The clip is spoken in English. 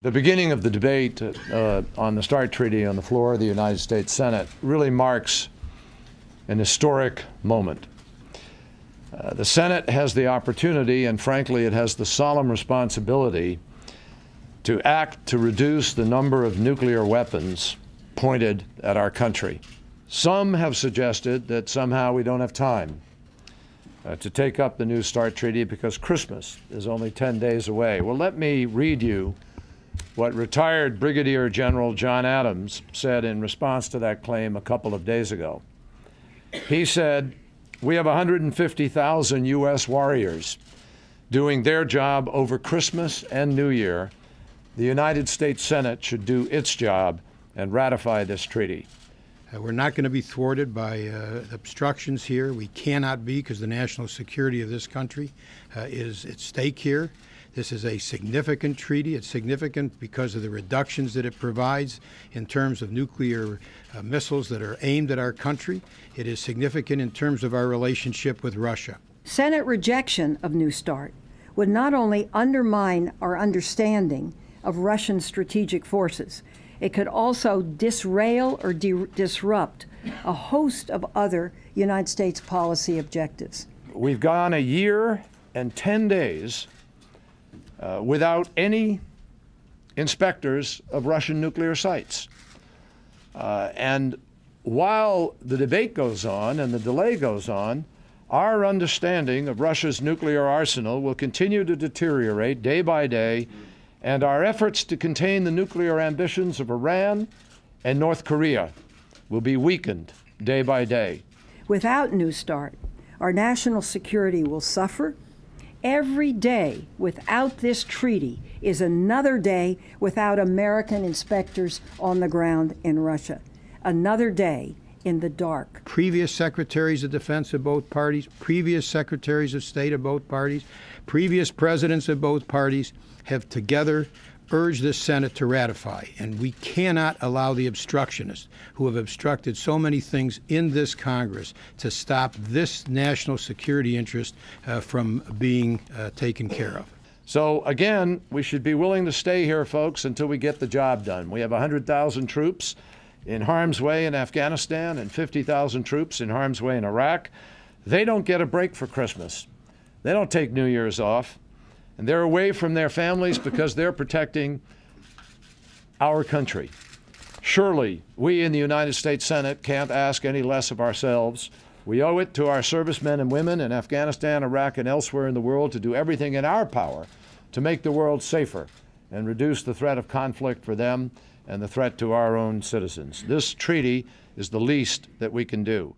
The beginning of the debate on the START Treaty on the floor of the United States Senate really marks an historic moment. The Senate has the opportunity, and frankly, it has the solemn responsibility to act to reduce the number of nuclear weapons pointed at our country. Some have suggested that somehow we don't have time to take up the new START Treaty because Christmas is only 10 days away. Well, let me read you what retired Brigadier General John Adams said in response to that claim a couple of days ago. He said, "We have 150,000 U.S. warriors doing their job over Christmas and New Year. The United States Senate should do its job and ratify this treaty." We're not going to be thwarted by obstructions here. We cannot be, because the national security of this country is at stake here. This is a significant treaty. It's significant because of the reductions that it provides in terms of nuclear missiles that are aimed at our country. It is significant in terms of our relationship with Russia. Senate rejection of New START would not only undermine our understanding of Russian strategic forces, it could also disrail or disrupt a host of other United States policy objectives. We've gone a year and 10 days without any inspectors of Russian nuclear sites. And while the debate goes on and the delay goes on, our understanding of Russia's nuclear arsenal will continue to deteriorate day by day, and our efforts to contain the nuclear ambitions of Iran and North Korea will be weakened day by day. Without New START, our national security will suffer. Every day without this treaty is another day without American inspectors on the ground in Russia. Another day in the dark. Previous secretaries of defense of both parties, previous secretaries of state of both parties, previous presidents of both parties have together urged the Senate to ratify. And we cannot allow the obstructionists who have obstructed so many things in this Congress to stop this national security interest from being taken care of. So again, we should be willing to stay here, folks, until we get the job done. We have 100,000 troops in harm's way in Afghanistan and 50,000 troops in harm's way in Iraq. They don't get a break for Christmas. They don't take New Year's off. And they're away from their families because they're protecting our country. Surely, we in the United States Senate can't ask any less of ourselves. We owe it to our servicemen and women in Afghanistan, Iraq, and elsewhere in the world to do everything in our power to make the world safer and reduce the threat of conflict for them and the threat to our own citizens. This treaty is the least that we can do.